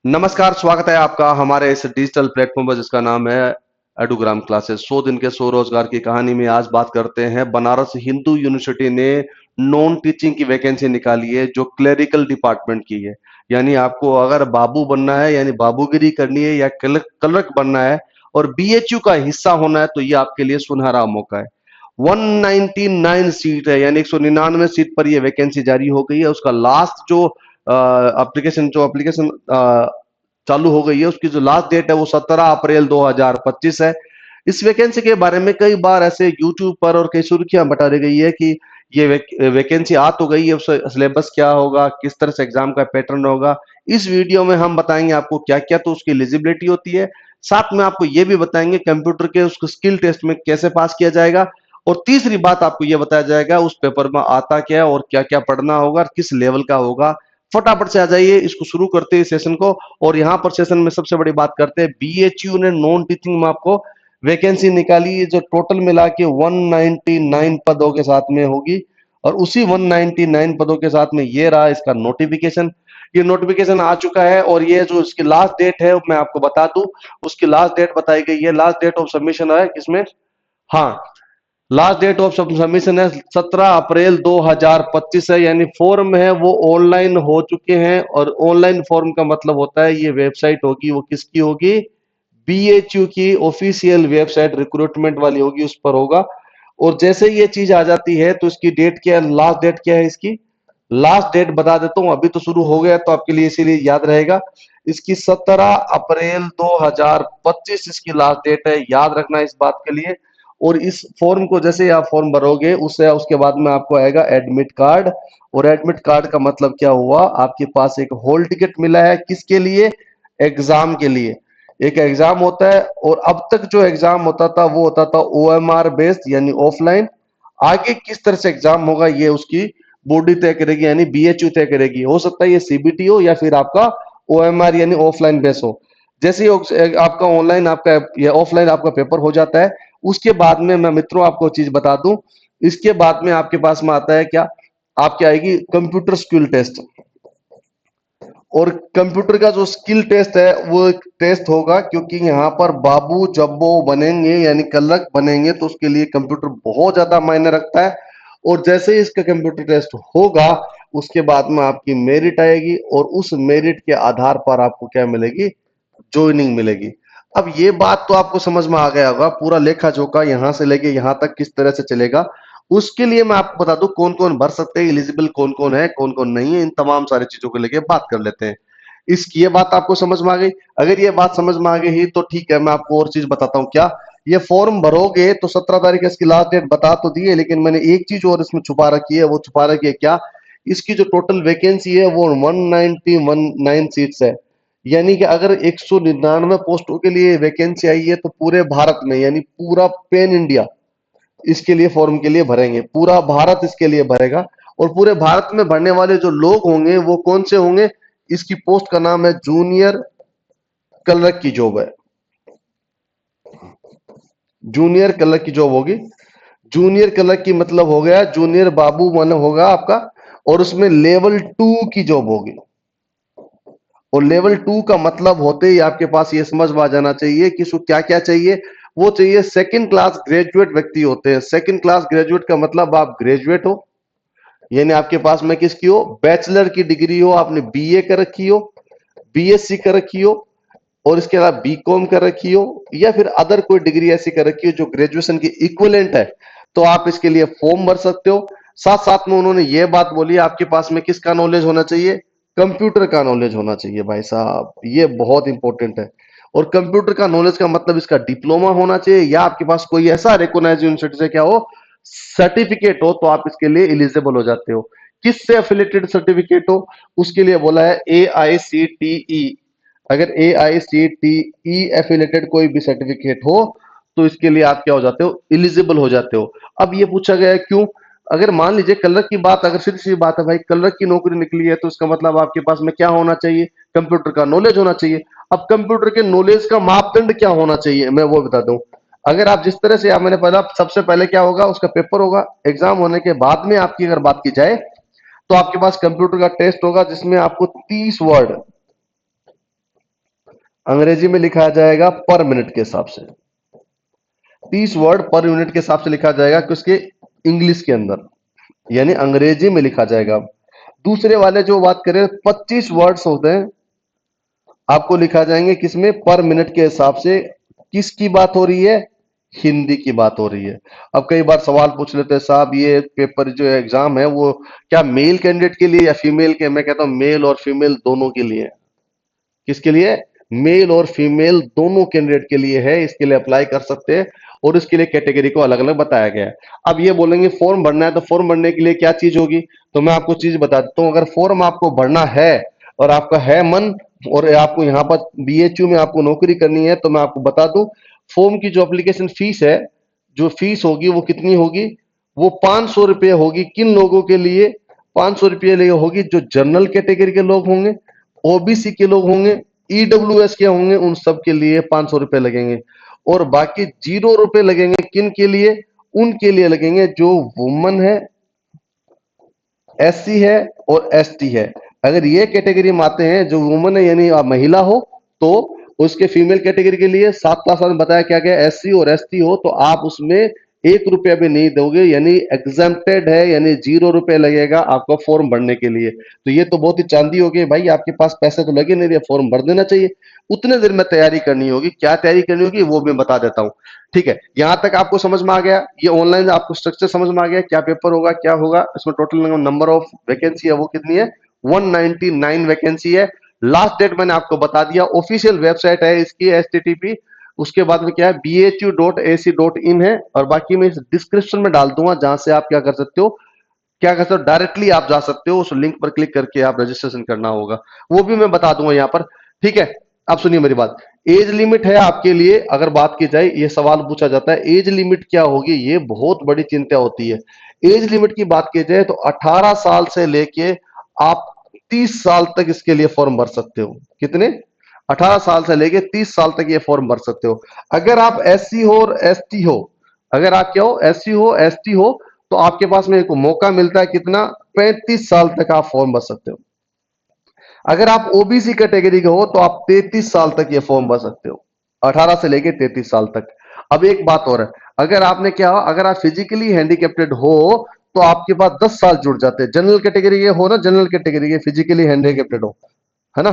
नमस्कार, स्वागत है आपका हमारे इस डिजिटल प्लेटफॉर्म पर जिसका नाम है एडुग्राम क्लासेस। 100 दिन के 100 रोजगार की कहानी में आज बात करते हैं। बनारस हिंदू यूनिवर्सिटी ने नॉन टीचिंग की वैकेंसी निकाली है जो क्लेरिकल डिपार्टमेंट की है। यानी आपको अगर बाबू बनना है यानी बाबूगिरी करनी है या क्लर्क बनना है और बीएचयू का हिस्सा होना है तो ये आपके लिए सुनहरा मौका है। 199 सीट है यानी 199 सीट पर यह वैकेंसी जारी हो गई है। उसका लास्ट जो एप्लीकेशन चालू हो गई है उसकी जो लास्ट डेट है वो 17 अप्रैल 2025 है। इस वैकेंसी के बारे में कई बार ऐसे यूट्यूब पर और कई सुर्खियां बता दी गई है कि ये वैकेंसी आ तो गई है, उसका सिलेबस क्या होगा, किस तरह से एग्जाम का पैटर्न होगा। इस वीडियो में हम बताएंगे आपको क्या क्या तो उसकी एलिजिबिलिटी होती है। साथ में आपको ये भी बताएंगे कंप्यूटर के उसको स्किल टेस्ट में कैसे पास किया जाएगा। और तीसरी बात आपको यह बताया जाएगा उस पेपर में आता क्या है और क्या क्या पढ़ना होगा, किस लेवल का होगा। फटाफट से आ जाइए, इसको शुरू करते हैं सेशन को। और यहाँ पर सेशन में सबसे बड़ी बात करते हैं, बीएचयू ने नॉन टीचिंग में आपको वैकेंसी निकाली है जो टोटल मिला के 199 पदों के साथ में होगी। और उसी 199 पदों के साथ में ये रहा इसका नोटिफिकेशन। ये नोटिफिकेशन आ चुका है और ये जो इसकी लास्ट डेट है मैं आपको बता दूं, उसकी लास्ट डेट बताई गई है। लास्ट डेट ऑफ सबमिशन है किसमें, हाँ, लास्ट डेट ऑफ सबमिशन है 17 अप्रैल 2025 है। यानी फॉर्म है वो ऑनलाइन हो चुके हैं। और ऑनलाइन फॉर्म का मतलब होता है ये वेबसाइट होगी वो किसकी होगी, बीएचयू की ऑफिशियल वेबसाइट रिक्रूटमेंट वाली होगी, उस पर होगा। और जैसे ये चीज आ जाती है तो इसकी डेट क्या है, लास्ट डेट क्या है इसकी, लास्ट डेट बता देता हूं। अभी तो शुरू हो गया तो आपके लिए इसीलिए याद रहेगा। इसकी 17 अप्रैल 2025 इसकी लास्ट डेट है, याद रखना इस बात के लिए। और इस फॉर्म को जैसे आप फॉर्म भरोगे उससे उसके बाद में आपको आएगा एडमिट कार्ड। और एडमिट कार्ड का मतलब क्या हुआ, आपके पास एक हॉल टिकट मिला है किसके लिए, एग्जाम के लिए। एक एग्जाम होता है और अब तक जो एग्जाम होता था वो होता था ओएमआर बेस्ड यानी ऑफलाइन। आगे किस तरह से एग्जाम होगा ये उसकी बॉडी तय करेगी यानी बीएचयू तय करेगी। हो सकता है ये सीबीटी हो या फिर आपका ओएमआर यानी ऑफलाइन बेस हो। जैसे ही आपका ऑनलाइन आपका या ऑफलाइन आपका पेपर हो जाता है उसके बाद में मैं मित्रों आपको चीज बता दूं, इसके बाद में आपके पास में आता है क्या, आपकी आएगी कंप्यूटर स्किल टेस्ट। और कंप्यूटर का जो स्किल टेस्ट है वो एक टेस्ट होगा क्योंकि यहाँ पर बाबू जब वो बनेंगे यानी क्लर्क बनेंगे तो उसके लिए कंप्यूटर बहुत ज्यादा मायने रखता है। और जैसे ही इसका कंप्यूटर टेस्ट होगा उसके बाद में आपकी मेरिट आएगी और उस मेरिट के आधार पर आपको क्या मिलेगी, ज्वाइनिंग मिलेगी। अब ये बात तो आपको समझ में आ गया होगा, पूरा लेखा जोखा यहां से लेके यहां तक किस तरह से चलेगा। उसके लिए मैं आपको बता दूं कौन कौन भर सकते हैं, एलिजिबल कौन कौन है कौन कौन नहीं है, इन तमाम सारी चीजों को लेके बात कर लेते हैं। इसकी ये बात आपको समझ में आ गई। अगर ये बात समझ में आ गई ही तो ठीक है, मैं आपको और चीज बताता हूँ क्या। ये फॉर्म भरोगे तो 17 तारीख इसकी लास्ट डेट बता तो दी है, लेकिन मैंने एक चीज और इसमें छुपा रखी है। वो छुपा रखी है क्या, इसकी जो टोटल वैकेंसी है वो 199 सीट्स है। यानी कि अगर 199 पोस्टों के लिए वैकेंसी आई है तो पूरे भारत में यानी पूरा पैन इंडिया इसके लिए फॉर्म के लिए भरेंगे, पूरा भारत इसके लिए भरेगा। और पूरे भारत में भरने वाले जो लोग होंगे वो कौन से होंगे, इसकी पोस्ट का नाम है जूनियर क्लर्क की जॉब है। जूनियर क्लर्क की जॉब होगी। जूनियर क्लर्क की मतलब हो गया जूनियर बाबू मन होगा आपका। और उसमें लेवल 2 की जॉब होगी। और लेवल 2 का मतलब होते ही आपके पास ये समझ में आ जाना चाहिए कि इसको क्या क्या चाहिए। वो चाहिए सेकंड क्लास ग्रेजुएट व्यक्ति होते हैं। सेकंड क्लास ग्रेजुएट का मतलब आप ग्रेजुएट हो यानी आपके पास में किसकी हो, बैचलर की डिग्री हो, आपने बीए कर रखी हो, बीएससी कर रखी हो, और इसके अलावा बीकॉम कर रखी हो, या फिर अदर कोई डिग्री ऐसी कर रखी हो जो ग्रेजुएशन की इक्विवेलेंट है, तो आप इसके लिए फॉर्म भर सकते हो। साथ साथ में उन्होंने ये बात बोली आपके पास में किसका नॉलेज होना चाहिए, कंप्यूटर का नॉलेज होना चाहिए भाई साहब, ये बहुत इंपॉर्टेंट है। और कंप्यूटर का नॉलेज का मतलब इसका डिप्लोमा होना चाहिए या आपके पास कोई ऐसा रिकॉग्नाइज्ड यूनिवर्सिटी से क्या हो, सर्टिफिकेट हो, तो आप इसके लिए एलिजिबल हो जाते हो। किससे एफिलेटेड सर्टिफिकेट हो, उसके लिए बोला है AICTE। अगर AICTE एफिलेटेड कोई भी सर्टिफिकेट हो तो इसके लिए आप क्या हो जाते हो, एलिजिबल हो जाते हो। अब ये पूछा गया है क्यों, अगर मान लीजिए क्लर्क की बात, अगर सीधी सी बात है भाई क्लर्क की नौकरी निकली है तो इसका मतलब आपके पास में क्या होना चाहिए, कंप्यूटर का नॉलेज होना चाहिए। अब कंप्यूटर के नॉलेज का मापदंड क्या होना चाहिए मैं वो बता दूं। अगर आप जिस तरह से मैंने पहला सबसे पहले क्या होगा, उसका पेपर होगा, एग्जाम होने के बाद में आपकी अगर बात की जाए तो आपके पास कंप्यूटर का टेस्ट होगा जिसमें आपको 30 वर्ड अंग्रेजी में लिखा जाएगा पर मिनट के हिसाब से, 30 वर्ड पर यूनिट के हिसाब से लिखा जाएगा कि उसके इंग्लिश के अंदर, यानी अंग्रेजी में लिखा जाएगा। दूसरे वाले जो बात करें 25 वर्ड्स होते हैं, आपको लिखा जाएंगे किसमें, पर मिनट के हिसाब से। किसकी बात हो रही है, हिंदी की बात हो रही है। अब कई बार सवाल पूछ लेते हैं साहब ये पेपर जो एग्जाम है वो क्या मेल कैंडिडेट के लिए या फीमेल के, मैं कहता हूं मेल और फीमेल दोनों के लिए। किसके लिए, मेल और फीमेल दोनों कैंडिडेट के लिए है, इसके लिए अप्लाई कर सकते हैं और इसके लिए कैटेगरी को अलग अलग बताया गया है। अब ये बोलेंगे फॉर्म भरना है, तो फॉर्म भरने के लिए क्या चीज होगी, तो मैं आपको चीज बता देता हूं। अगर फॉर्म आपको भरना है और आपका है मन और आपको यहाँ पर बीएचयू में आपको नौकरी करनी है, तो मैं आपको बता दूं फॉर्म की जो एप्लीकेशन फीस है, जो फीस होगी वो कितनी होगी, वो 500 रुपये होगी। किन लोगों के लिए 500 रुपये होगी, जो जनरल कैटेगरी के लोग होंगे, ओबीसी के लोग होंगे, ईडब्ल्यूएस के होंगे, उन सब के लिए 500 रुपए लगेंगे। और बाकी 0 रुपए लगेंगे किन के लिए, उनके लिए लगेंगे जो वुमन है, एससी है और एसटी है। अगर ये कैटेगरी में आते हैं, जो वुमन है यानी आप महिला हो, तो उसके फीमेल कैटेगरी के लिए 7 क्लास में बताया क्या गया, एससी और एसटी हो तो आप उसमें 1 रुपया भी नहीं दोगे, यानी एग्जेम्प्टेड है, यानी 0 रुपए लगेगा आपको फॉर्म भरने के लिए। तो ये तो बहुत ही चांदी हो गई भाई, आपके पास पैसे तो लगे नहीं रहे, फॉर्म भर देना चाहिए। उतने देर में तैयारी करनी होगी, क्या तैयारी करनी होगी वो मैं बता देता हूँ। ठीक है, यहां तक आपको समझ में आ गया, ये ऑनलाइन आपको स्ट्रक्चर समझ में आ गया, क्या पेपर होगा क्या होगा, इसमें टोटल नंबर ऑफ वैकेंसी है वो कितनी है, 199 वैकेंसी है। लास्ट डेट मैंने आपको बता दिया, ऑफिशियल वेबसाइट है इसकी http, उसके बाद में क्या है bhu.ac.in है, और बाकी मैं इस डिस्क्रिप्शन में डाल दूंगा जहां से आप क्या कर सकते हो, क्या कर सकते हो, डायरेक्टली आप जा सकते हो, उस लिंक पर क्लिक करके आप रजिस्ट्रेशन करना होगा, वो भी मैं बता दूंगा यहाँ पर। ठीक है, अब सुनिए मेरी बात, एज लिमिट है आपके लिए, अगर बात की जाए, ये सवाल पूछा जाता है एज लिमिट क्या होगी, ये बहुत बड़ी चिंता होती है। एज लिमिट की बात की जाए तो 18 साल से लेके आप 30 साल तक इसके लिए फॉर्म भर सकते हो। कितने, 18 साल से लेके 30 साल तक ये फॉर्म भर सकते हो। अगर आप एससी हो और एसटी हो, अगर आप क्या हो, एससी हो एसटी हो, तो आपके पास में एक मौका मिलता है कितना, 35 साल तक आप फॉर्म भर सकते हो। अगर आप ओबीसी कैटेगरी के हो तो आप 33 साल तक ये फॉर्म भर सकते हो, 18 से लेके 33 साल तक। अब एक बात और है, अगर आपने क्या हो, अगर आप फिजिकली हैंडीकेप्टेड हो तो आपके पास 10 साल जुड़ जाते हैं। जनरल कैटेगरी के हो ना, जनरल कैटेगरी के फिजिकली हैंडीकेप्टेड हो, है ना,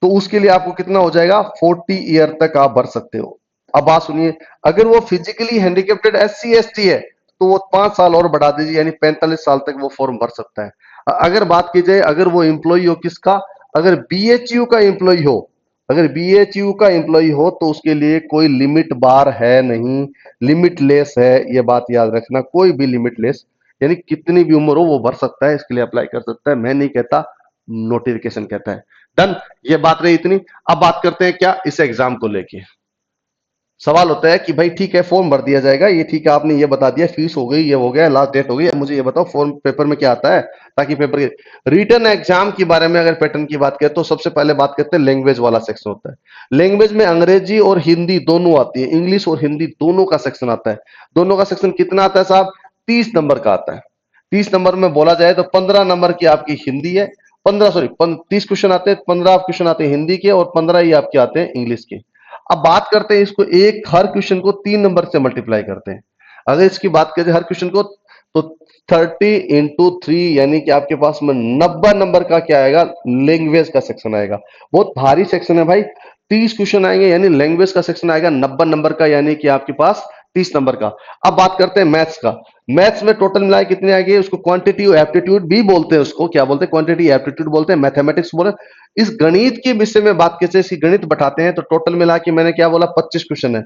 तो उसके लिए आपको कितना हो जाएगा, 40 ईयर तक आप भर सकते हो। अब बात सुनिए, अगर वो फिजिकली हैंडीकेप्टेड एससी एसटी है तो वो 5 साल और बढ़ा दीजिए, यानी 45 साल तक वो फॉर्म भर सकता है। अगर बात की जाए, अगर वो एम्प्लॉय हो किसका, अगर बीएचयू का एम्प्लॉय हो, अगर बीएचयू का एम्प्लॉय हो तो उसके लिए कोई लिमिट बार है नहीं, लिमिटलेस है, ये बात याद रखना, कोई भी लिमिटलेस, यानी कितनी भी उम्र हो वो भर सकता है, इसके लिए अप्लाई कर सकता है। मैं नहीं कहता, नोटिफिकेशन कहता है। डन, ये बात रही इतनी। अब बात करते हैं क्या इस एग्जाम को लेके। सवाल होता है कि भाई ठीक है फॉर्म भर दिया जाएगा, ये ठीक है आपने ये बता दिया, फीस हो गई, ये हो गया, लास्ट डेट हो गई, अब मुझे ये बताओ फॉर्म पेपर में क्या आता है, ताकि पेपर के रिटर्न एग्जाम के बारे में अगर पैटर्न की बात करें तो सबसे पहले बात करते हैं लैंग्वेज वाला सेक्शन होता है। लैंग्वेज में अंग्रेजी और हिंदी दोनों आती है, इंग्लिश और हिंदी दोनों का सेक्शन आता है। दोनों का सेक्शन कितना आता है साहब, 30 नंबर का आता है। 30 नंबर में बोला जाए तो 15 नंबर की आपकी हिंदी है, 30 क्वेश्चन आते हैं, 15 क्वेश्चन आते हैं हिंदी के और 15 ही आपके आते हैं इंग्लिश के। अब बात करते हैं इसको, एक हर क्वेश्चन को 3 नंबर से मल्टीप्लाई करते हैं। अगर इसकी बात करें हर क्वेश्चन को, तो 30 × 3 यानी कि आपके पास में 90 नंबर का क्या आएगा, लैंग्वेज का सेक्शन आएगा। बहुत भारी सेक्शन है भाई, 30 क्वेश्चन आएंगे, यानी लैंग्वेज का सेक्शन आएगा 90 नंबर का, यानी कि आपके पास 30 नंबर का। अब बात करते हैं मैथ्स का। मैथ्स में टोटल मिलाए कितने आएंगे, उसको क्वांटिटी एप्टीट्यूड भी बोलते हैं, उसको क्या बोलते हैं, क्वांटिटी एप्टीट्यूड बोलते हैं, मैथमेटिक्स बोलते हैं। इस गणित के विषय में बात कैसे, इसकी गणित बैठाते हैं, तो टोटल मिला के मैंने क्या बोला, 25 क्वेश्चन है।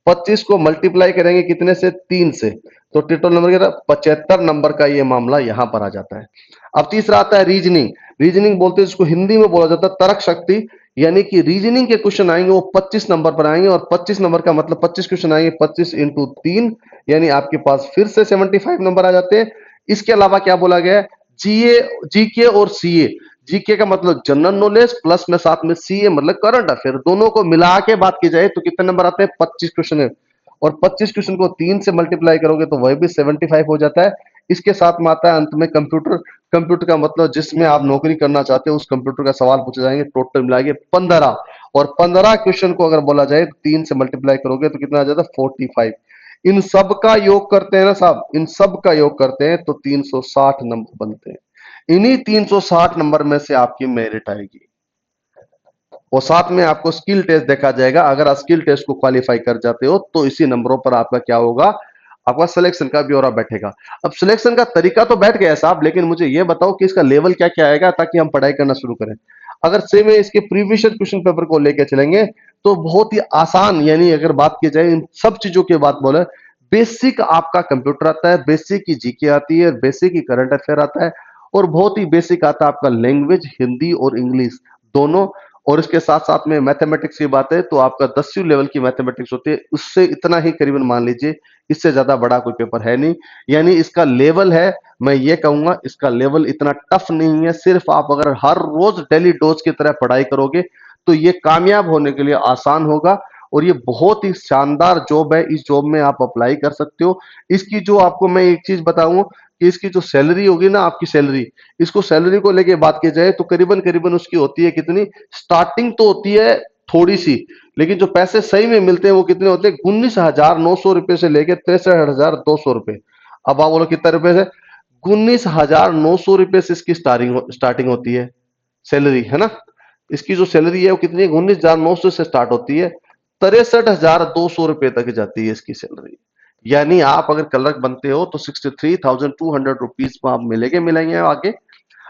25 को मल्टीप्लाई करेंगे कितने से, 3 से, तो टोटल नंबर कितना, 75 नंबर का ये मामला यहां पर आ जाता है। अब तीसरा आता है रीजनिंग। रीजनिंग बोलते हैं जिसको हिंदी में बोला जाता है तर्क शक्ति, यानी कि रीजनिंग के क्वेश्चन आएंगे वो 25 नंबर पर आएंगे, और 25 नंबर का मतलब 25 क्वेश्चन आएंगे, 25 × 3, यानी आपके पास फिर से 75 नंबर आ जाते हैं। इसके अलावा क्या बोला गया है, जीए, जीके और सीए। जीके का मतलब जनरल नॉलेज, प्लस में साथ में सीए मतलब करंट अफेयर, दोनों को मिला के बात की जाए तो कितने नंबर आते हैं, 25 क्वेश्चन है। और 25 क्वेश्चन को 3 से मल्टीप्लाई करोगे तो वह भी 75 हो जाता है। इसके साथ में आता है अंत में कंप्यूटर। कंप्यूटर का मतलब जिसमें आप नौकरी करना चाहते हो उस कंप्यूटर का सवाल पूछे जाएंगे, टोटल मिलाएंगे 15। और 15 क्वेश्चन को अगर बोला जाए 3 से मल्टीप्लाई करोगे तो कितना आ जाता है 45। इन सब का योग करते हैं ना साहब, इन सब का योग करते हैं तो 360 नंबर बनते हैं। इन्हीं 360 नंबर में से आपकी मेरिट आएगी और साथ में आपको स्किल टेस्ट देखा जाएगा। अगर आप स्किल टेस्ट को क्वालिफाई कर जाते हो तो इसी नंबरों पर आपका क्या होगा, आपका सिलेक्शन का ब्यौरा बैठेगा। अब सिलेक्शन का तरीका तो बैठ गया साहब, लेकिन मुझे यह बताओ कि इसका लेवल क्या क्या आएगा ताकि हम पढ़ाई करना शुरू करें। अगर से में इसके प्रीवियस क्वेश्चन पेपर को लेकर चलेंगे तो बहुत ही आसान, यानी अगर बात की जाए इन सब चीजों की बात बोले, बेसिक आपका कंप्यूटर आता है, बेसिक की जीके आती है, बेसिक की करंट अफेयर आता है और बहुत ही बेसिक आता है आपका लैंग्वेज हिंदी और इंग्लिश दोनों। और इसके साथ साथ में मैथमेटिक्स की बात है तो आपका 10वीं लेवल की मैथमेटिक्स होती है, उससे इतना ही करीबन मान लीजिए, इससे ज्यादा बड़ा कोई पेपर है नहीं। यानी इसका लेवल है, मैं ये कहूंगा इसका लेवल इतना टफ नहीं है। सिर्फ आप अगर हर रोज डेली डोज की तरह पढ़ाई करोगे तो ये कामयाब होने के लिए आसान होगा और ये बहुत ही शानदार जॉब है। इस जॉब में आप अप्लाई कर सकते हो। इसकी जो आपको मैं एक चीज बताऊं कि इसकी जो सैलरी होगी ना, आपकी सैलरी, इसको सैलरी को लेके बात की जाए तो करीबन करीबन उसकी होती है कितनी, स्टार्टिंग तो होती है थोड़ी सी, लेकिन जो पैसे सही में मिलते हैं वो कितने होते हैं, 19,900 रुपए से लेके 63,200 रुपए। अब आप बोलो कितना रुपए से, 19,900 रुपए से इसकी स्टार्टिंग होती है सैलरी, है ना। इसकी जो सैलरी है वो कितनी है, 19,900 से स्टार्ट होती है, 63,200 रुपए तक जाती है इसकी सैलरी। यानी आप अगर क्लर्क बनते हो तो 63,200 रुपीज में आप मिलेंगे आगे।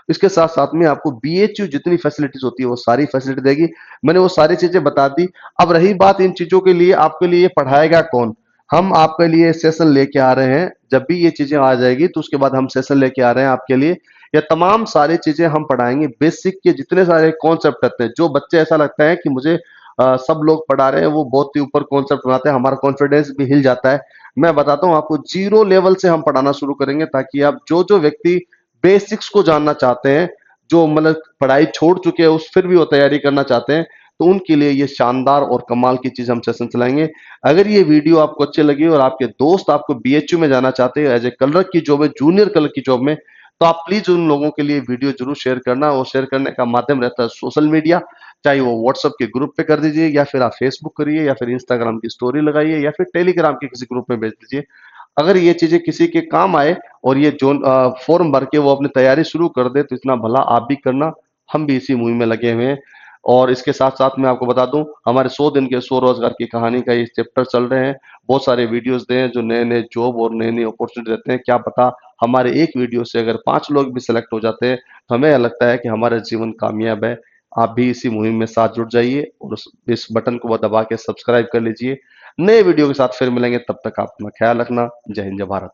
इसके साथ साथ में आपको बीएचयू जितनी फैसिलिटीज होती है वो सारी फैसिलिटी देगी। मैंने वो सारी चीजें बता दी। अब रही बात इन चीजों के लिए, आपके लिए पढ़ाएगा कौन, हम आपके लिए सेशन लेके आ रहे हैं। जब भी ये चीजें आ जाएगी तो उसके बाद हम सेशन लेके आ रहे हैं आपके लिए। ये तमाम सारी चीजें हम पढ़ाएंगे, बेसिक के जितने सारे कॉन्सेप्ट रहते हैं, जो बच्चे ऐसा लगता है कि मुझे सब लोग पढ़ा रहे हैं, वो बहुत ही ऊपर कॉन्सेप्ट बनाते हैं, हमारा कॉन्फिडेंस भी हिल जाता है। मैं बताता हूं आपको, जीरो लेवल से हम पढ़ाना शुरू करेंगे ताकि आप जो जो व्यक्ति बेसिक्स को जानना चाहते हैं, जो मतलब पढ़ाई छोड़ चुके हैं उस फिर भी वो तैयारी करना चाहते हैं, तो उनके लिए ये शानदार और कमाल की चीज हम सेशन चलाएंगे। अगर ये वीडियो आपको अच्छी लगी और आपके दोस्त आपको बीएचयू में जाना चाहते हैं एज ए क्लर्क की जॉब में, जूनियर क्लर्क की जॉब में, तो आप प्लीज उन लोगों के लिए वीडियो जरूर शेयर करना। और शेयर करने का माध्यम रहता है सोशल मीडिया, चाहे वो व्हाट्सएप के ग्रुप पे कर दीजिए या फिर आप फेसबुक करिए या फिर इंस्टाग्राम की स्टोरी लगाइए या फिर टेलीग्राम के किसी ग्रुप में भेज दीजिए। अगर ये चीजें किसी के काम आए और ये जो फॉर्म भर के वो अपनी तैयारी शुरू कर दे तो इतना भला आप भी करना, हम भी इसी मुहिम में लगे हुए हैं। और इसके साथ साथ मैं आपको बता दूं, हमारे 100 दिन के 100 रोजगार की कहानी का ये चैप्टर चल रहे हैं। बहुत सारे वीडियोस दे हैं जो नए नए जॉब और नई नई अपॉर्चुनिटी देते हैं। क्या पता हमारे एक वीडियो से अगर 5 लोग भी सिलेक्ट हो जाते हैं तो हमें लगता है कि हमारा जीवन कामयाब है। आप भी इसी मुहिम में साथ जुड़ जाइए और इस बटन को दबा के सब्सक्राइब कर लीजिए। नए वीडियो के साथ फिर मिलेंगे, तब तक आप अपना ख्याल रखना। जय हिंद, जय भारत।